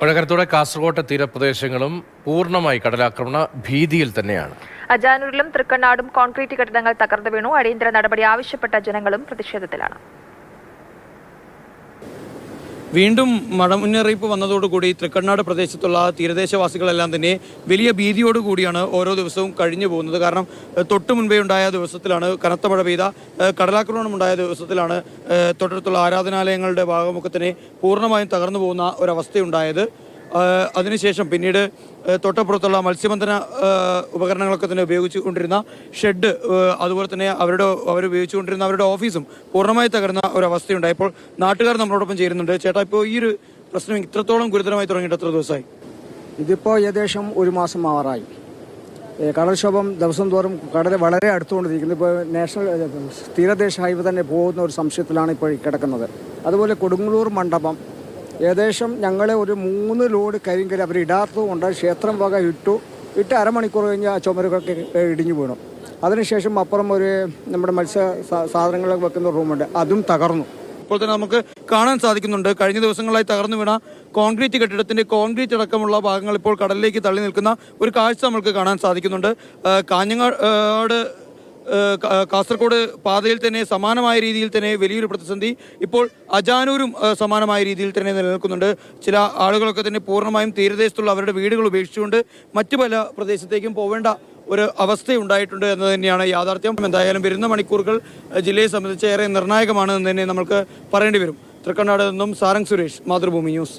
മഴക്കരത്തോടെ കാസർഗോട്ടെ തീരപ്രദേശങ്ങളും പൂർണ്ണമായി കടലാക്രമണ ഭീതിയിൽ തന്നെയാണ്. അജാനൂരിലും തൃക്കണ്ണാടും കോൺക്രീറ്റ് കെട്ടിടങ്ങൾ തകർന്നു വീണു. അടിയന്തര നടപടി ആവശ്യപ്പെട്ട ജനങ്ങളും പ്രതിഷേധത്തിലാണ്. വീണ്ടും മഴ മുന്നറിയിപ്പ് വന്നതോടുകൂടി തൃക്കണ്ണാട് പ്രദേശത്തുള്ള തീരദേശവാസികളെല്ലാം തന്നെ വലിയ ഭീതിയോടുകൂടിയാണ് ഓരോ ദിവസവും കഴിഞ്ഞു പോകുന്നത്. കാരണം തൊട്ട് മുൻപേ ഉണ്ടായ ദിവസത്തിലാണ് കനത്ത മഴ പെയ്ത കടലാക്രമണം ഉണ്ടായ ദിവസത്തിലാണ് തൊട്ടടുത്തുള്ള ആരാധനാലയങ്ങളുടെ ഭാഗമൊക്കെ തന്നെ പൂർണ്ണമായും തകർന്നു പോകുന്ന ഒരവസ്ഥയുണ്ടായത്. അതിനുശേഷം പിന്നീട് തൊട്ടപ്പുറത്തുള്ള മത്സ്യബന്ധന ഉപകരണങ്ങളൊക്കെ തന്നെ ഉപയോഗിച്ചുകൊണ്ടിരുന്ന ഷെഡ്, അതുപോലെ തന്നെ അവർ ഉപയോഗിച്ചുകൊണ്ടിരുന്ന അവരുടെ ഓഫീസും പൂർണ്ണമായി തകർന്ന ഒരവസ്ഥയുണ്ടായി. ഇപ്പോൾ നാട്ടുകാർ നമ്മളോടൊപ്പം ചേരുന്നുണ്ട്. ചേട്ടാ, ഇപ്പോൾ ഈ ഒരു പ്രശ്നം ഇത്രത്തോളം ഗുരുതരമായി തുടങ്ങിയിട്ട് എത്ര ദിവസമായി? ഇതിപ്പോൾ ഏകദേശം ഒരു മാസം ആവാറായി. കടൽക്ഷോഭം ദിവസം തോറും കടൽ വളരെ അടുത്തുകൊണ്ടിരിക്കുന്നത്. ഇപ്പോൾ നാഷണൽ തീരദേശ ഹൈവേ തന്നെ പോകുന്ന ഒരു സംശയത്തിലാണ് ഇപ്പോൾ കിടക്കുന്നത്. അതുപോലെ കൊടുങ്ങല്ലൂർ മണ്ഡപം ഏകദേശം ഞങ്ങൾ ഒരു 3 ലോഡ് കരിങ്കൽ അവർ ഇടാത്തതുകൊണ്ട് ക്ഷേത്രം വക ഇട്ട് അരമണിക്കൂർ കഴിഞ്ഞ് ആ ചുമരുകളൊക്കെ ഇടിഞ്ഞു വീണു. അതിനുശേഷം അപ്പുറം ഒരു നമ്മുടെ മത്സ്യ സാധനങ്ങളൊക്കെ വെക്കുന്ന റൂമുണ്ട്, അതും തകർന്നു. ഇപ്പോൾ തന്നെ നമുക്ക് കാണാൻ സാധിക്കുന്നുണ്ട്, കഴിഞ്ഞ ദിവസങ്ങളായി തകർന്നു വീണ കോൺക്രീറ്റ് കെട്ടിടത്തിന്റെ കോൺക്രീറ്റ് അടക്കമുള്ള ഭാഗങ്ങൾ ഇപ്പോൾ കടലിലേക്ക് തള്ളി നിൽക്കുന്ന ഒരു കാഴ്ച നമുക്ക് കാണാൻ സാധിക്കുന്നുണ്ട്. കാഞ്ഞങ്ങാട് കാസർഗോഡ് പാതയിൽ തന്നെ സമാനമായ രീതിയിൽ തന്നെ വലിയൊരു പ്രതിസന്ധി ഇപ്പോൾ അജാനൂരും സമാനമായ രീതിയിൽ തന്നെ നിലനിൽക്കുന്നുണ്ട്. ചില ആളുകളൊക്കെ തന്നെ പൂർണ്ണമായും തീരദേശത്തുള്ള അവരുടെ വീടുകൾ ഉപേക്ഷിച്ചുകൊണ്ട് മറ്റു പല പ്രദേശത്തേക്കും പോവേണ്ട ഒരു അവസ്ഥയുണ്ടായിട്ടുണ്ട് എന്ന് തന്നെയാണ് യാഥാർത്ഥ്യം. എന്തായാലും വരുന്ന മണിക്കൂറുകൾ ജില്ലയെ സംബന്ധിച്ച് ഏറെ നിർണായകമാണ് എന്ന് തന്നെ നമുക്ക് പറയേണ്ടി വരും. തൃക്കണ്ണാട് നിന്നും സാരംഗ് സുരേഷ്, മാതൃഭൂമി ന്യൂസ്.